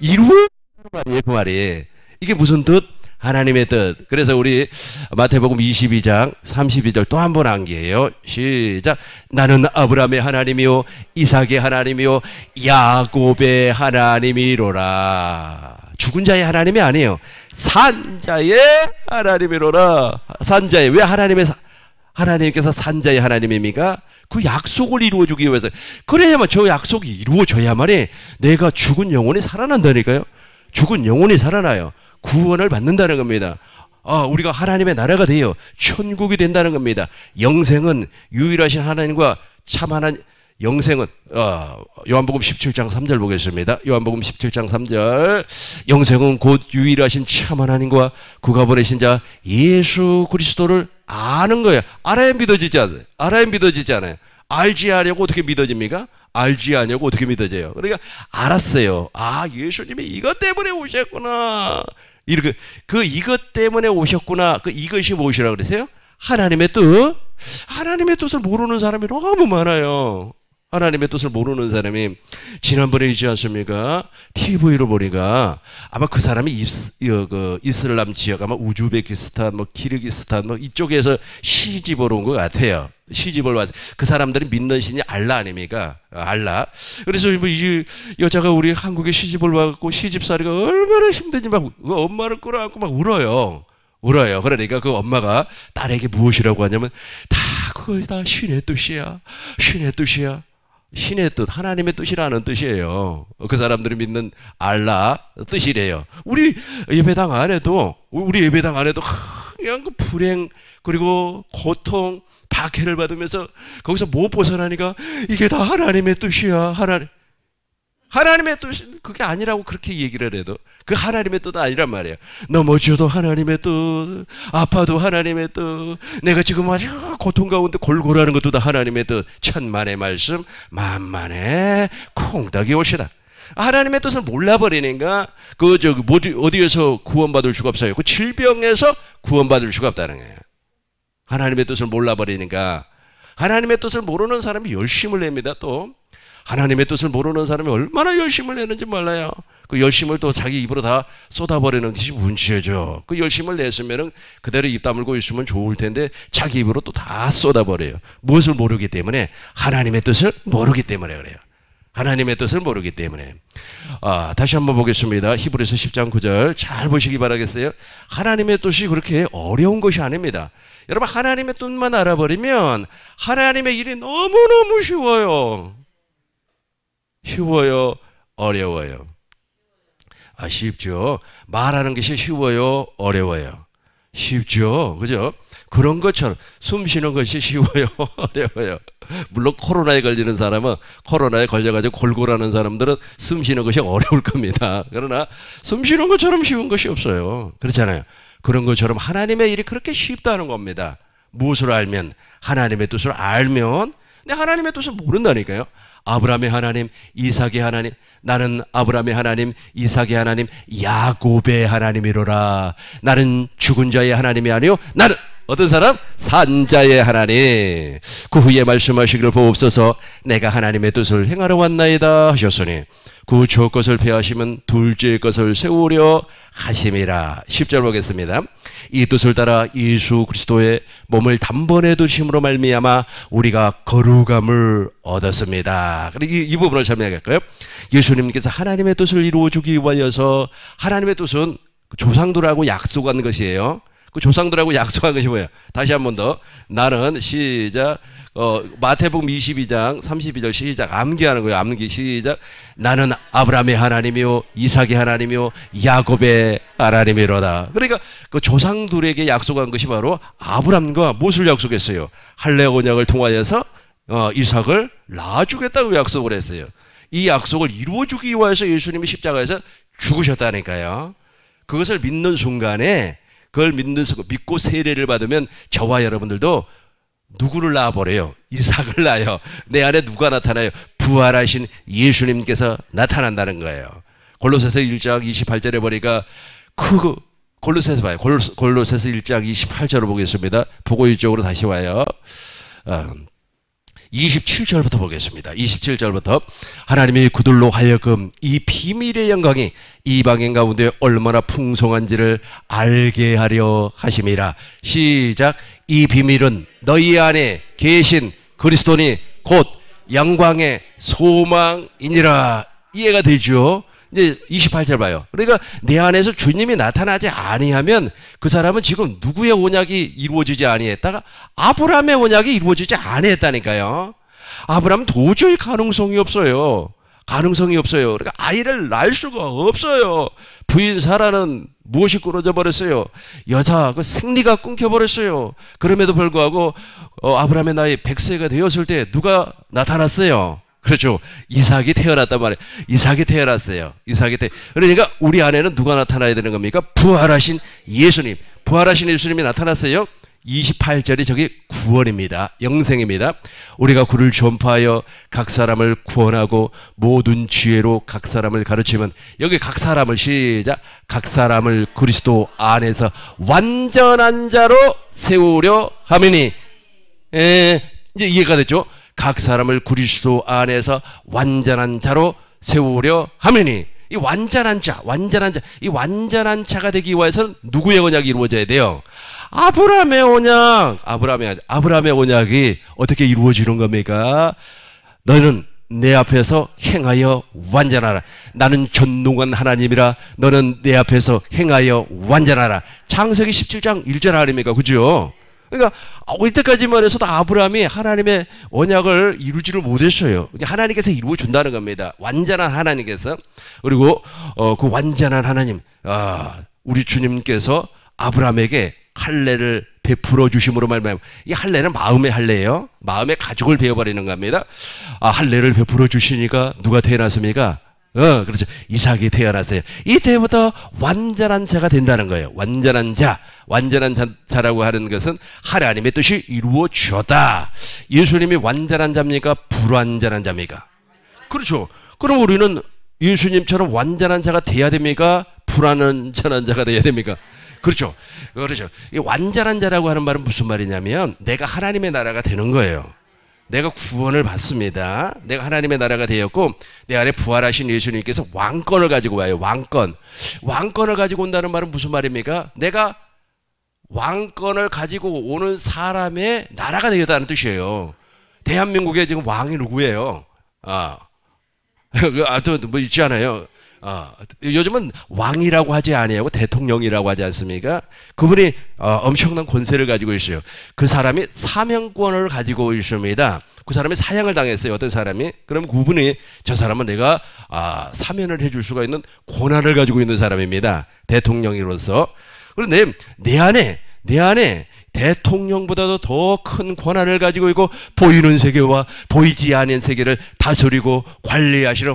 이루는 말이에요. 그 말이. 이게 무슨 뜻? 하나님의 뜻. 그래서 우리 마태복음 22장 32절 또 한 번 암기해요. 시작. 나는 아브라함의 하나님이요 이삭의 하나님이요 야곱의 하나님이로라. 죽은 자의 하나님이 아니에요. 산 자의 하나님이로라. 산 자의. 왜 하나님께서 산 자의 하나님입니까? 그 약속을 이루어주기 위해서. 그래야만 저 약속이 이루어져야만이 내가 죽은 영혼이 살아난다니까요. 죽은 영혼이 살아나요. 구원을 받는다는 겁니다. 우리가 하나님의 나라가 되어 천국이 된다는 겁니다. 영생은 유일하신 하나님과 참 하나님, 영생은 요한복음 17장 3절 보겠습니다. 요한복음 17장 3절. 영생은 곧 유일하신 참 하나님과 그가 보내신 자 예수 그리스도를 아는 거예요. 알아야 믿어지지 않아요. 알지 않으려고 어떻게 믿어집니까? 알지 않냐고 어떻게 믿어져요? 그러니까 알았어요. 예수님이 이것 때문에 오셨구나. 이렇게 이것 때문에 오셨구나. 이것이 무엇이라고 그러세요? 하나님의 뜻. 하나님의 뜻을 모르는 사람이 너무 많아요. 하나님의 뜻을 모르는 사람이 지난번에 있지 않습니까? TV로 보니까 아마 그 사람이 이슬람 지역 아마 우즈베키스탄 뭐 키르기스탄 뭐 이쪽에서 시집을 온 것 같아요. 시집을 와서 그 사람들이 믿는 신이 알라 아닙니까? 알라. 그래서 뭐 이 여자가 우리 한국에 시집을 와갖고 시집살이가 얼마나 힘든지 막 엄마를 끌어안고 막 울어요. 그러니까 그 엄마가 딸에게 무엇이라고 하냐면 그거 다 신의 뜻이야. 신의 뜻이야. 신의 뜻, 하나님의 뜻이라는 뜻이에요. 그 사람들이 믿는 알라 뜻이래요. 우리 예배당 안에도 그냥 그 불행 그리고 고통, 박해를 받으면서 거기서 못 벗어나니까 이게 다 하나님의 뜻이야. 하나님의 뜻, 그게 아니라고 그렇게 얘기를 해도 그 하나님의 뜻은 아니란 말이에요. 넘어져도 하나님의 뜻, 아파도 하나님의 뜻, 내가 지금 아주 고통 가운데 골골하는 것도 다 하나님의 뜻. 천만의 말씀, 만만의 콩닥이 오시다. 하나님의 뜻을 몰라버리니까 어디에서 구원받을 수가 없어요. 그 질병에서 구원받을 수가 없다는 거예요. 하나님의 뜻을 몰라버리니까. 하나님의 뜻을 모르는 사람이 열심을 냅니다. 또 하나님의 뜻을 모르는 사람이 얼마나 열심을 내는지 몰라요. 그 열심을 또 자기 입으로 다 쏟아버리는 것이 문제죠. 그 열심을 냈으면 그대로 입 다물고 있으면 좋을 텐데 자기 입으로 또 다 쏟아버려요. 무엇을 모르기 때문에? 하나님의 뜻을 모르기 때문에 그래요. 하나님의 뜻을 모르기 때문에. 다시 한번 보겠습니다. 히브리서 10장 9절 잘 보시기 바라겠어요. 하나님의 뜻이 그렇게 어려운 것이 아닙니다. 여러분, 하나님의 뜻만 알아버리면 하나님의 일이 너무너무 쉬워요. 쉬워요? 어려워요? 쉽죠. 말하는 것이 쉬워요? 어려워요? 쉽죠. 그죠? 그런 것처럼 숨 쉬는 것이 쉬워요? 어려워요? 물론 코로나에 걸리는 사람은 코로나에 걸려가지고 골골하는 사람들은 숨 쉬는 것이 어려울 겁니다. 그러나 숨 쉬는 것처럼 쉬운 것이 없어요. 그렇잖아요. 그런 것처럼 하나님의 일이 그렇게 쉽다는 겁니다. 무엇을 알면? 하나님의 뜻을 알면. 근데 하나님의 뜻을 모른다니까요. 아브라함의 하나님, 이삭의 하나님, 나는 아브라함의 하나님, 이삭의 하나님, 야곱의 하나님이로라. 나는 죽은 자의 하나님이 아니요 나는 어떤 사람? 산자의 하나님. 그 후에 말씀하시기를 보옵소서. 내가 하나님의 뜻을 행하러 왔나이다 하셨으니 그 첫 것을 폐하시면 둘째 것을 세우려 하심이라. 10절 보겠습니다. 이 뜻을 따라 예수 그리스도의 몸을 단번에 드심으로 말미암아 우리가 거룩함을 얻었습니다. 이 부분을 설명할까요? 예수님께서 하나님의 뜻을 이루어주기 위하여서, 하나님의 뜻은 조상들하고 약속한 것이에요. 그 조상들하고 약속한 것이 뭐예요? 다시 한 번 더. 나는 시작. 마태복음 22장 32절 시작. 암기하는 거예요. 암기 시작. 나는 아브라함의 하나님이요 이삭의 하나님이요 야곱의 하나님이로다. 그러니까 그 조상들에게 약속한 것이 바로 아브라함과 무엇을 약속했어요? 할례 언약을 통하여서 이삭을 낳아주겠다고 약속을 했어요. 이 약속을 이루어주기 위해서 예수님이 십자가에서 죽으셨다니까요. 그것을 믿는 순간에, 그걸 믿고 세례를 받으면 저와 여러분들도 누구를 낳아버려요? 이삭을 낳아요. 내 안에 누가 나타나요? 부활하신 예수님께서 나타난다는 거예요. 골로새서 1장 28절에 보니까 골로새서 봐요. 골로새서 1장 28절을 보겠습니다. 보고 이쪽으로 다시 와요. 27절부터 보겠습니다. 27절부터 하나님이 그들로 하여금 이 비밀의 영광이 이방인 가운데 얼마나 풍성한지를 알게 하려 하심이라. 시작. 이 비밀은 너희 안에 계신 그리스도니 곧 영광의 소망이니라. 이해가 되죠? 이제 28절 봐요. 그러니까 내 안에서 주님이 나타나지 아니하면 그 사람은 지금 누구의 언약이 이루어지지 아니했다가 아브라함의 언약이 이루어지지 아니했다니까요. 아브라함은 도저히 가능성이 없어요. 그러니까 아이를 낳을 수가 없어요. 부인 사라는 무엇이 끊어져 버렸어요? 여자 그 생리가 끊겨 버렸어요. 그럼에도 불구하고 아브라함의 나이 100세가 되었을 때 누가 나타났어요? 그렇죠. 이삭이 태어났단 말이에요. 이삭이 태어났어요. 그러니까 우리 안에는 누가 나타나야 되는 겁니까? 부활하신 예수님. 부활하신 예수님이 나타났어요. 28절이 저기 구원입니다. 영생입니다. 우리가 그를 전파하여 각 사람을 구원하고 모든 지혜로 각 사람을 가르치면, 여기 각 사람을 시작, 각 사람을 그리스도 안에서 완전한 자로 세우려 함이니. 이제 이해가 됐죠? 각 사람을 그리스도 안에서 완전한 자로 세우려 함이니. 이 완전한 자, 이 완전한 자가 되기 위해서는 누구의 언약이 이루어져야 돼요? 아브라함의 언약. 아브라함의 언약이 어떻게 이루어지는 겁니까? 너는 내 앞에서 행하여 완전하라. 나는 전능한 하나님이라 너는 내 앞에서 행하여 완전하라. 창세기 17장 1절 아닙니까? 그죠? 그러니까 이때까지만 해서도 아브라함이 하나님의 언약을 이루지를 못했어요. 하나님께서 이루어 준다는 겁니다. 완전한 하나님께서. 그리고 그 완전한 하나님, 우리 주님께서 아브라함에게 할례를 베풀어 주심으로 말미암아, 이 할례는 마음의 할례예요. 마음의 가죽을 베어버리는 겁니다. 할례를 베풀어 주시니까 누가 태어났습니까? 그렇죠. 이삭이 태어났어요. 이때부터 완전한 자가 된다는 거예요. 완전한 자라고 하는 것은 하나님의 뜻이 이루어졌다. 예수님이 완전한 자입니까? 불완전한 자입니까? 그렇죠. 그럼 우리는 예수님처럼 완전한 자가 돼야 됩니까? 불완전한 자가 돼야 됩니까? 그렇죠. 이 완전한 자라고 하는 말은 무슨 말이냐면, 내가 하나님의 나라가 되는 거예요. 내가 구원을 받습니다. 내가 하나님의 나라가 되었고, 내 안에 부활하신 예수님께서 왕권을 가지고 와요. 왕권을 가지고 온다는 말은 무슨 말입니까? 내가 왕권을 가지고 오는 사람의 나라가 되었다는 뜻이에요. 대한민국에 지금 왕이 누구예요? 또 뭐 있지 않아요? 요즘은 왕이라고 하지 아니하고 대통령이라고 하지 않습니까? 그분이 엄청난 권세를 가지고 있어요. 그 사람이 사명권을 가지고 있습니다. 그 사람이 사형을 당했어요. 어떤 사람이. 그럼 그분이, 저 사람은 내가 사면을 해줄 수가 있는 권한을 가지고 있는 사람입니다. 대통령으로서. 그런데 내 안에 대통령보다도 더 큰 권한을 가지고 있고, 보이는 세계와 보이지 않는 세계를 다스리고 관리하시는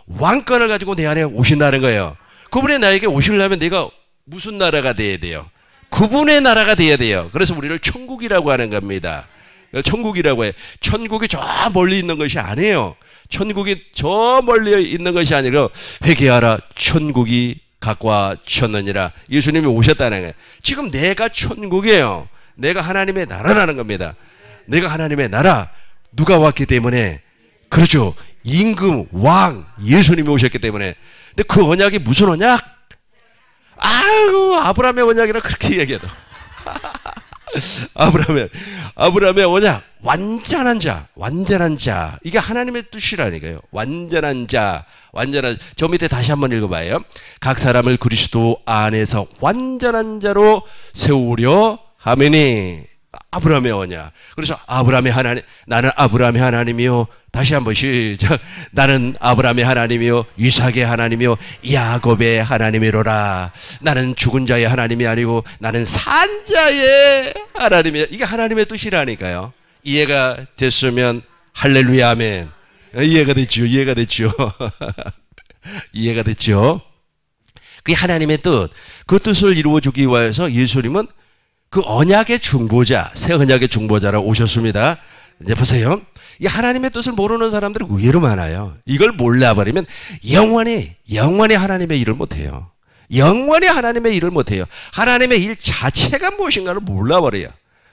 왕권을 가지고 내 안에 오신다는 거예요. 그분이 나에게 오시려면 내가 무슨 나라가 돼야 돼요? 그분의 나라가 돼야 돼요. 그래서 우리를 천국이라고 하는 겁니다. 천국이라고 해요. 천국이 저 멀리 있는 것이 아니에요. 천국이 저 멀리 있는 것이 아니라, 회개하라, 천국이 가까워졌느니라. 예수님이 오셨다는 거예요. 지금 내가 천국이에요. 내가 하나님의 나라라는 겁니다. 내가 하나님의 나라. 누가 왔기 때문에? 그렇죠. 임금, 왕, 예수님이 오셨기 때문에. 근데 그 언약이 무슨 언약? 아브라함의 언약이라 그렇게 얘기해도. 아브라함의 언약, 완전한 자. 이게 하나님의 뜻이라니까요. 완전한 자. 저 밑에 다시 한번 읽어봐요. 각 사람을 그리스도 안에서 완전한 자로 세우려 하매니. 아브라함의 언약. 그래서 아브라함의 하나님, 나는 아브라함의 하나님이요. 다시 한번 시작. 나는 아브라함의 하나님이요, 이삭의 하나님이요, 야곱의 하나님이로라. 나는 죽은 자의 하나님이 아니고 나는 산 자의 하나님이야. 이게 하나님의 뜻이라니까요. 이해가 됐으면 할렐루야 아멘. 이해가 됐죠. 이해가 됐죠. 그게 하나님의 뜻. 그 뜻을 이루어주기 위해서 예수님은 그 언약의 중보자, 새 언약의 중보자로 오셨습니다. 이제 보세요. 이 하나님의 뜻을 모르는 사람들이 의외로 많아요. 이걸 몰라버리면 영원히 하나님의 일을 못해요. 하나님의 일 자체가 무엇인가를 몰라버려요.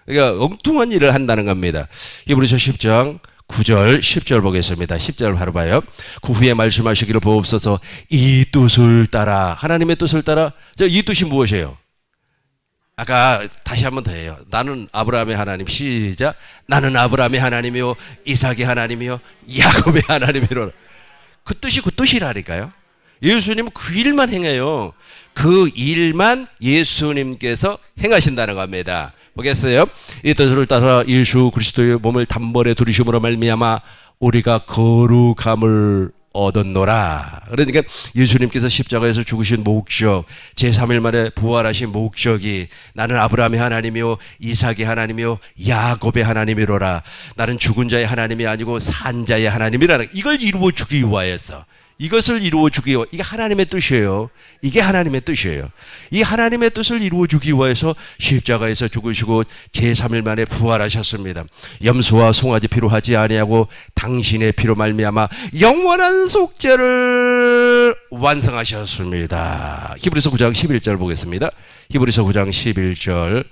그러니까 엉뚱한 일을 한다는 겁니다. 히브리서 10장 9절 10절 보겠습니다. 10절 바로 봐요. 그 후에 말씀하시기를 보옵소서, 이 뜻을 따라, 하나님의 뜻을 따라. 이 뜻이 무엇이에요? 아까 다시 한번 더 해요. 나는 아브라함의 하나님, 시작. 나는 아브라함의 하나님이요, 이삭의 하나님이요, 야곱의 하나님이로. 그 뜻이 그 뜻이라니까요. 예수님은 그 일만 행해요. 그 일만 예수님께서 행하신다는 겁니다. 보겠어요? 이 뜻을 따라 예수 그리스도의 몸을 단번에 들이심으로 말미암아 우리가 거룩함을 얻었노라. 그러니까 예수님께서 십자가에서 죽으신 목적, 제3일 만에 부활하신 목적이, 나는 아브라함의 하나님이요, 이삭의 하나님이요, 야곱의 하나님이로라. 나는 죽은 자의 하나님이 아니고 산 자의 하나님이라는, 이걸 이루어 주기 위하여서 이것을 이루어 주기 위해, 이게 하나님의 뜻이에요. 이게 하나님의 뜻이에요. 이 하나님의 뜻을 이루어 주기 위해서 십자가에서 죽으시고 제3일 만에 부활하셨습니다. 염소와 송아지 피로 하지 아니하고 당신의 피로 말미암아 영원한 속죄를 완성하셨습니다. 히브리서 9장 11절 보겠습니다. 히브리서 9장 11절.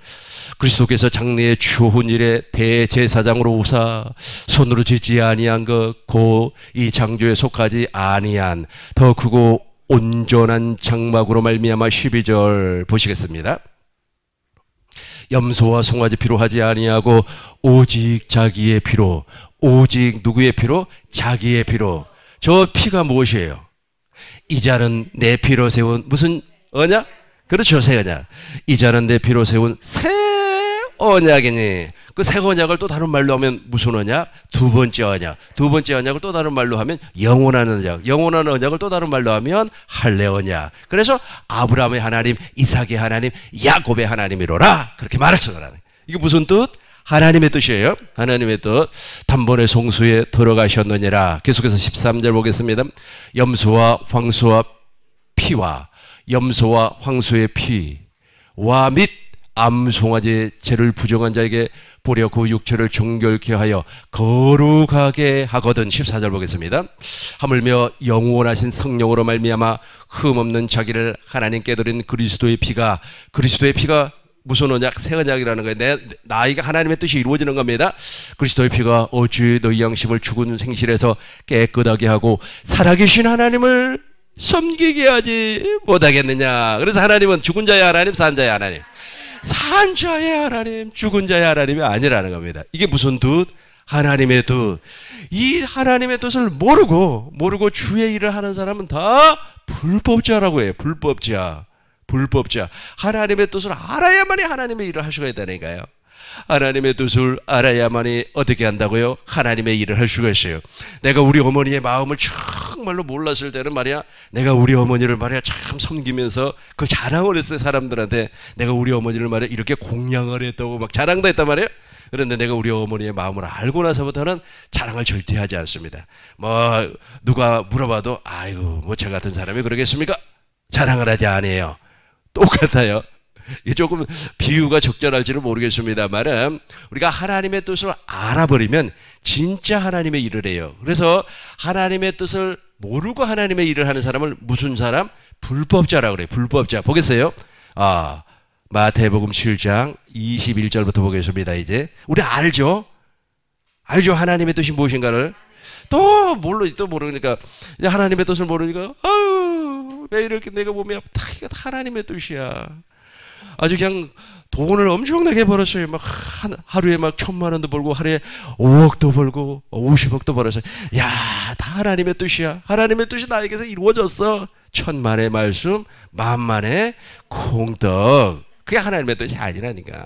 그리스도께서 장래의 추혼 일에 대제사장으로 오사 손으로 짓지 아니한 것 곧 이 창조에 속하지 아니한 더 크고 온전한 장막으로 말미암아 12절 보시겠습니다. 염소와 송아지 피로 하지 아니하고 오직 자기의 피로, 오직 누구의 피로? 자기의 피로. 저 피가 무엇이에요? 이자는 내 피로 세운 무슨 언약? 그렇죠, 새 언약. 이자는 내 피로 세운 새 언약이니, 그 새 언약을 또 다른 말로 하면 무슨 언약? 두 번째 언약. 두 번째 언약을 또 다른 말로 하면 영원한 언약. 영원한 언약을 또 다른 말로 하면 할례 언약. 그래서 아브라함의 하나님, 이삭의 하나님, 야곱의 하나님이로라, 그렇게 말했어요. 이게 무슨 뜻? 하나님의 뜻이에요. 하나님의 뜻. 단번에 성소에 들어가셨느니라. 계속해서 13절 보겠습니다. 염소와 황소와 피와 염소와 황소의 피와 및 암송아지의 죄를 부정한 자에게 보려 그 육체를 정결케 하여 거룩하게 하거든. 14절 보겠습니다. 하물며 영원하신 성령으로 말미암아 흠없는 자기를 하나님께 드린 그리스도의 피가 무슨 언약? 새 언약이라는 거예요. 나이가 하나님의 뜻이 이루어지는 겁니다. 그리스도의 피가 어찌 너희 양심을 죽은 생실에서 깨끗하게 하고 살아계신 하나님을 섬기게 하지 못하겠느냐. 그래서 하나님은 죽은 자의 하나님, 산 자의 하나님. 산 자의 하나님, 죽은 자의 하나님이 아니라는 겁니다. 이게 무슨 뜻? 하나님의 뜻. 이 하나님의 뜻을 모르고 주의 일을 하는 사람은 다 불법자라고 해요. 불법자. 하나님의 뜻을 알아야만이 하나님의 일을 하셔야 되니까요. 하나님의 뜻을 알아야만이 어떻게 한다고요? 하나님의 일을 할 수가 있어요. 내가 우리 어머니의 마음을 정말로 몰랐을 때는 말이야, 내가 우리 어머니를 말이야 참 섬기면서 그 자랑을 했어요. 사람들한테 내가 우리 어머니를 말이야 이렇게 공양을 했다고 막 자랑도 했단 말이에요. 그런데 내가 우리 어머니의 마음을 알고 나서부터는 자랑을 절대 하지 않습니다. 뭐 누가 물어봐도 아유 뭐 저 같은 사람이 그러겠습니까? 자랑을 하지 않아요. 똑같아요. 이게 조금 비유가 적절할지는 모르겠습니다만, 우리가 하나님의 뜻을 알아버리면 진짜 하나님의 일을 해요. 그래서 하나님의 뜻을 모르고 하나님의 일을 하는 사람을 무슨 사람? 불법자라고 그래요. 불법자. 보겠어요? 마태복음 7장 21절부터 보겠습니다. 이제 우리 알죠? 하나님의 뜻이 무엇인가를. 또 모르니까 하나님의 뜻을 모르니까 아유 왜 이렇게 내가 몸이 아프다. 이거 하나님의 뜻이야. 아주 그냥 돈을 엄청나게 벌었어요. 막 하루에 막 1,000만 원도 벌고 하루에 5억도 벌고 50억도 벌었어요. 야, 다 하나님의 뜻이야. 하나님의 뜻이 나에게서 이루어졌어. 천만의 말씀, 만만의 콩떡. 그게 하나님의 뜻이 아니라니까.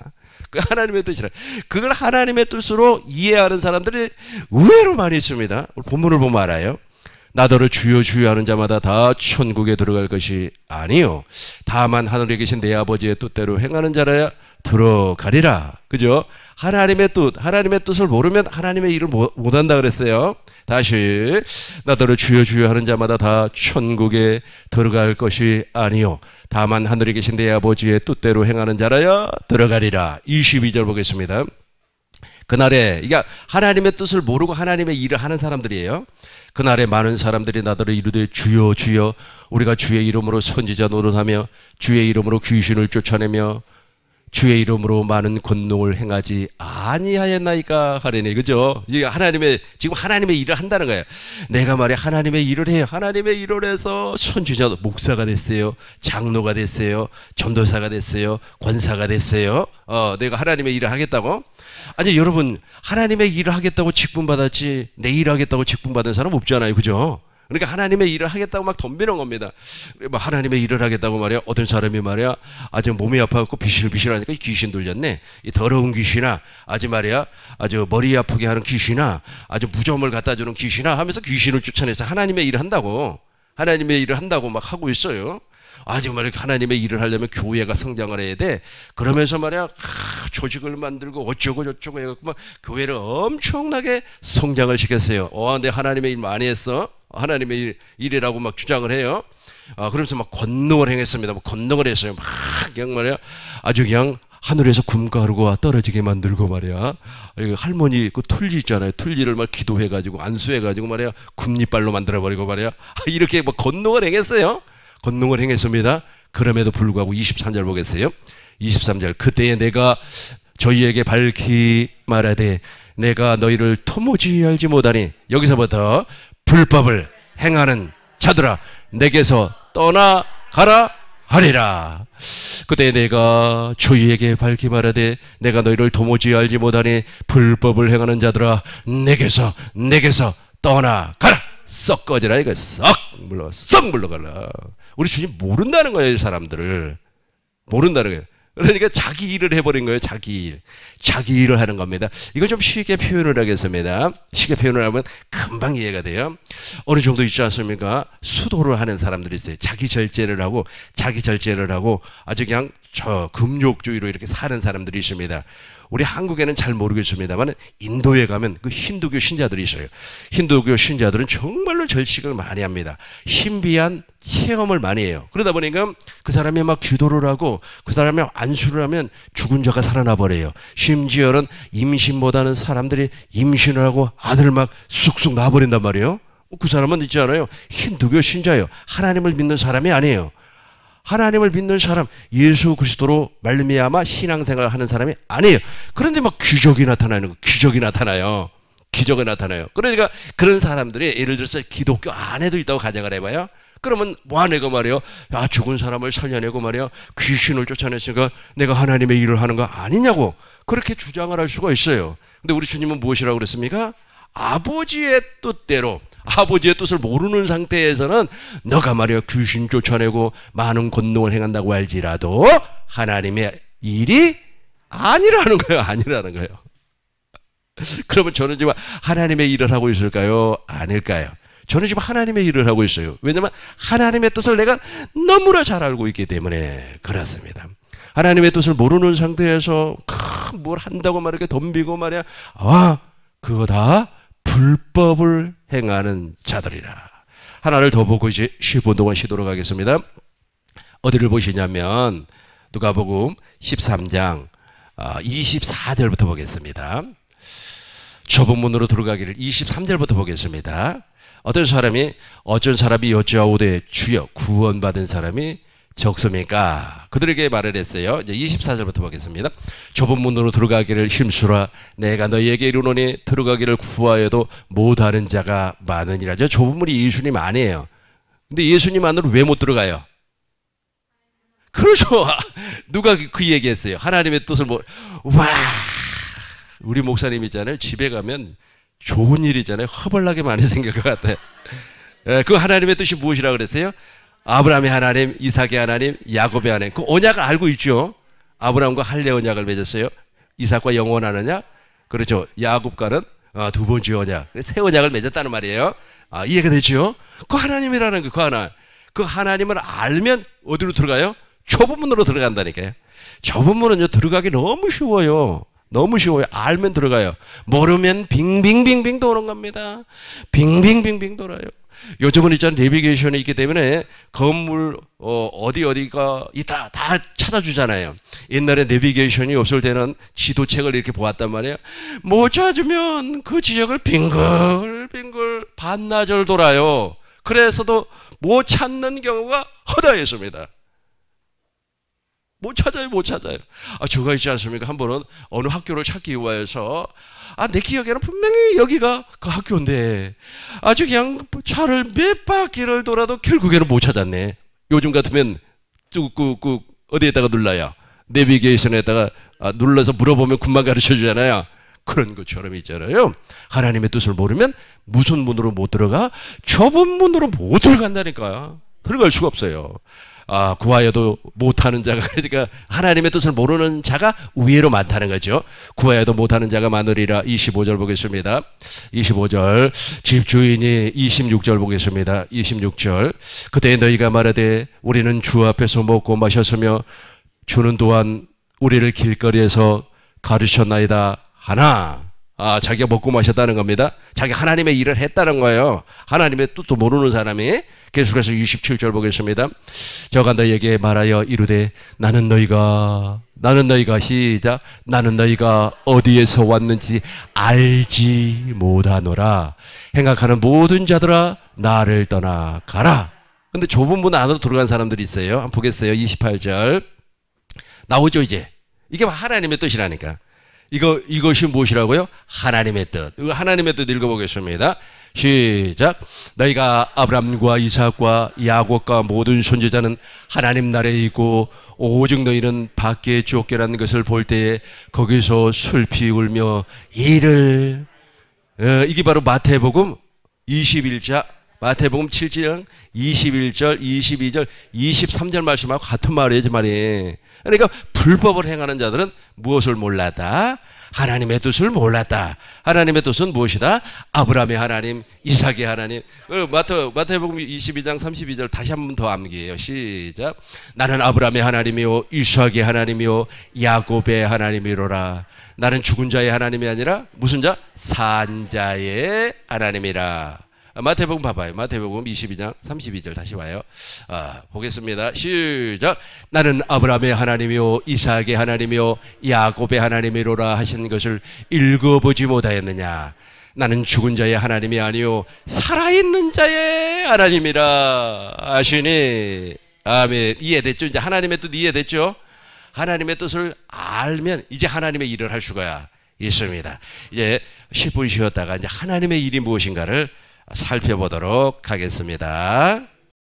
그 하나님의 뜻이라. 그걸 하나님의 뜻으로 이해하는 사람들이 의외로 많이 있습니다. 본문을 보면 알아요. 나더러 주여 주여 하는 자마다 다 천국에 들어갈 것이 아니요 다만 하늘에 계신 내 아버지의 뜻대로 행하는 자라야 들어가리라. 그죠? 하나님의 뜻을 모르면 하나님의 일을 못한다 그랬어요. 다시 나더러 주여 주여 하는 자마다 다 천국에 들어갈 것이 아니요 다만 하늘에 계신 내 아버지의 뜻대로 행하는 자라야 들어가리라. 22절 보겠습니다. 그날에, 그러니까 하나님의 뜻을 모르고 하나님의 일을 하는 사람들이에요. 그날에 많은 사람들이 나더러 이르되 주여 주여 우리가 주의 이름으로 선지자 노릇하며 주의 이름으로 귀신을 쫓아내며 주의 이름으로 많은 권능을 행하지 아니하였나이까 하려니. 그죠? 이게 지금 하나님의 일을 한다는 거예요. 내가 말이야 하나님의 일을 해요. 하나님의 일을 해서 선지자, 목사가 됐어요. 장로가 됐어요. 전도사가 됐어요. 권사가 됐어요. 내가 하나님의 일을 하겠다고? 아니 여러분, 하나님의 일을 하겠다고 직분 받았지 내 일을 하겠다고 직분 받은 사람 없잖아요. 그죠? 그러니까 하나님의 일을 하겠다고 막 덤비는 겁니다. 하나님의 일을 하겠다고 말이야. 어떤 사람이 말이야 아주 몸이 아파갖고 비실비실하니까 귀신 들렸네. 이 더러운 귀신아, 아주 말이야 아주 머리 아프게 하는 귀신아, 아주 무좀을 갖다 주는 귀신아 하면서 귀신을 쫓아내서 하나님의 일을 한다고 막 하고 있어요. 아주 말이야 하나님의 일을 하려면 교회가 성장을 해야 돼. 그러면서 말이야 조직을 만들고 어쩌고 저쩌고 해갖고 막 교회를 엄청나게 성장을 시켰어요. 내 하나님의 일 많이 했어. 하나님의 일이라고 막 주장을 해요. 그러면서 막 권능을 행했습니다. 막 권능을 했어요. 막 그냥 말이야 아주 그냥 하늘에서 금가루가 떨어지게 만들고 말이야. 할머니 그 툴리 있잖아요. 툴리를 막 기도해가지고 안수해가지고 말이야 굽니빨로 만들어버리고 말이야. 이렇게 뭐 권능을 행했어요. 권능을 행했습니다. 그럼에도 불구하고 23절 보겠어요. 23절 그때에 내가 저희에게 밝히 말하되 내가 너희를 토모지 알지 못하니 여기서부터 불법을 행하는 자들아 내게서 떠나가라 하리라. 그때 내가 저희에게 밝히 말하되 내가 너희를 도무지 알지 못하니 불법을 행하는 자들아 내게서 떠나가라. 썩 꺼지라 이거. 썩 물러가라. 우리 주님 모른다는 거예요. 이 사람들을 모른다는 거예요. 그러니까 자기 일을 해버린 거예요. 자기 일을 하는 겁니다. 이걸 좀 쉽게 표현을 하겠습니다. 쉽게 표현을 하면 금방 이해가 돼요. 어느 정도 있지 않습니까? 수도를 하는 사람들이 있어요. 자기 절제를 하고 아주 그냥 금욕주의로 이렇게 사는 사람들이 있습니다. 우리 한국에는 잘 모르겠습니다만 인도에 가면 그 힌두교 신자들이 있어요. 힌두교 신자들은 정말로 절식을 많이 합니다. 신비한 체험을 많이 해요. 그러다 보니까 그 사람이 막 기도를 하고 그 사람이 안수를 하면 죽은 자가 살아나 버려요. 심지어는 임신보다는 사람들이 임신을 하고 아들 막 쑥쑥 낳아버린단 말이에요. 그 사람은 있지 않아요. 힌두교 신자예요. 하나님을 믿는 사람이 아니에요. 하나님을 믿는 사람, 예수 그리스도로 말미암아 신앙생활을 하는 사람이 아니에요. 그런데 막 기적이 나타나요. 기적이 나타나요. 그러니까 그런 사람들이 예를 들어서 기독교 안에도 있다고 가정을 해봐요. 그러면 뭐하내고 말이요. 죽은 사람을 살려내고 말이요. 귀신을 쫓아냈으니까 내가 하나님의 일을 하는 거 아니냐고 그렇게 주장을 할 수가 있어요. 근데 우리 주님은 무엇이라고 그랬습니까? 아버지의 뜻대로 아버지의 뜻을 모르는 상태에서는 너가 말이야 귀신 쫓아내고 많은 권능을 행한다고 할지라도 하나님의 일이 아니라는 거예요. 그러면 저는 지금 하나님의 일을 하고 있을까요? 아닐까요? 저는 지금 하나님의 일을 하고 있어요. 왜냐하면 하나님의 뜻을 내가 너무나 잘 알고 있기 때문에 그렇습니다. 하나님의 뜻을 모르는 상태에서 뭘 한다고 막 이렇게 덤비고 말이야. 그거 다 불법을 행하는 자들이라. 하나를 더 보고 이제 10분 동안 쉬도록 하겠습니다. 어디를 보시냐면 누가복음 13장 24절부터 보겠습니다. 좁은 문으로 들어가기를 23절부터 보겠습니다. 어떤 사람이 여짜오되 주여 구원받은 사람이 적습니까? 그들에게 말을 했어요. 이제 24절부터 보겠습니다. 좁은 문으로 들어가기를 힘쓰라. 내가 너희에게 이르노니 들어가기를 구하여도 못하는 자가 많으니라. 저 좁은 문이 예수님 아니에요. 근데 예수님 안으로 왜 못 들어가요? 그렇죠. 누가 그 얘기했어요? 하나님의 뜻을 우리 목사님 있잖아요. 집에 가면 좋은 일 있잖아요. 허벌나게 많이 생길 것 같아요. 그 하나님의 뜻이 무엇이라고 그랬어요? 아브라함의 하나님, 이삭의 하나님, 야곱의 하나님. 그 언약을 알고 있죠. 아브라함과 할례 언약을 맺었어요. 이삭과 영원한 언약. 그렇죠. 야곱과는 두 번째 언약, 새 언약을 맺었다는 말이에요. 이해가 되죠? 그 하나님이라는 그 하나님을 알면 어디로 들어가요? 좁은 문으로 들어간다니까요. 좁은 문은요 들어가기 너무 쉬워요. 알면 들어가요. 모르면 빙빙빙빙 도는 겁니다. 빙빙빙빙 돌아요. 요즘은 있잖아요. 내비게이션이 있기 때문에 건물 어디가 있다 다 찾아주잖아요. 옛날에 내비게이션이 없을 때는 지도책을 이렇게 보았단 말이에요. 못 찾으면 그 지역을 빙글빙글 반나절 돌아요. 그래서도 못 찾는 경우가 허다했습니다. 못 찾아요. 저가 있지 않습니까? 한 번은 어느 학교를 찾기 위해서 내 기억에는 분명히 여기가 그 학교인데 아주 그냥 차를 몇 바퀴를 돌아도 결국에는 못 찾았네. 요즘 같으면 뚝 어디에다가 눌러요? 내비게이션에다가 눌러서 물어보면 금방 가르쳐 주잖아요. 그런 것처럼 있잖아요. 하나님의 뜻을 모르면 무슨 문으로 못 들어가? 좁은 문으로 못 들어간다니까. 들어갈 수가 없어요. 구하여도 못하는 자가, 그러니까 하나님의 뜻을 모르는 자가 의외로 많다는 거죠. 구하여도 못하는 자가 많으리라. 25절 보겠습니다. 25절 집주인이 26절 보겠습니다. 26절 그때 너희가 말하되 우리는 주 앞에서 먹고 마셨으며 주는 또한 우리를 길거리에서 가르쳤나이다 하나. 자기가 먹고 마셨다는 겁니다. 자기 하나님의 일을 했다는 거예요. 하나님의 뜻도 모르는 사람이. 계속해서 27절 보겠습니다. 저가 너희에게 말하여 이르되 나는 너희가 시작 나는 너희가 어디에서 왔는지 알지 못하노라. 행악하는 모든 자들아 나를 떠나 가라. 근데 좁은 문 안으로 들어간 사람들이 있어요. 한번 보겠어요. 28절 나오죠. 이제 이게 하나님의 뜻이라니까. 이것이 무엇이라고요? 하나님의 뜻. 하나님의 뜻 읽어보겠습니다. 시작. 너희가 아브람과 이삭과 야곱과 모든 선지자는 하나님 나라에 있고 오직 너희는 밖에 쫓겨난 것을 볼 때에 거기서 슬피 울며 이를 이게 바로 마태복음 21장 마태복음 7장 21절 22절 23절 말씀하고 같은 말이에요. 말이. 그러니까 불법을 행하는 자들은 무엇을 몰랐다? 하나님의 뜻을 몰랐다. 하나님의 뜻은 무엇이다? 아브라함의 하나님, 이삭의 하나님. 마태복음 22장 32절 다시 한 번 더 암기해요. 시작. 나는 아브라함의 하나님이요 이삭의 하나님이요 야곱의 하나님이로라. 나는 죽은 자의 하나님이 아니라 무슨 자? 산 자의 하나님이라. 마태복음 봐봐요. 마태복음 22장 32절 다시 와요. 보겠습니다. 시작. 나는 아브라함의 하나님이요 이삭의 하나님이요 야곱의 하나님이로라 하신 것을 읽어보지 못하였느냐. 나는 죽은 자의 하나님이 아니요 살아있는 자의 하나님이라 하시니. 아멘. 이해됐죠? 이제 하나님의 뜻 이해됐죠? 하나님의 뜻을 알면 이제 하나님의 일을 할 수가 있습니다. 이제 10분 쉬었다가 이제 하나님의 일이 무엇인가를 살펴보도록 하겠습니다.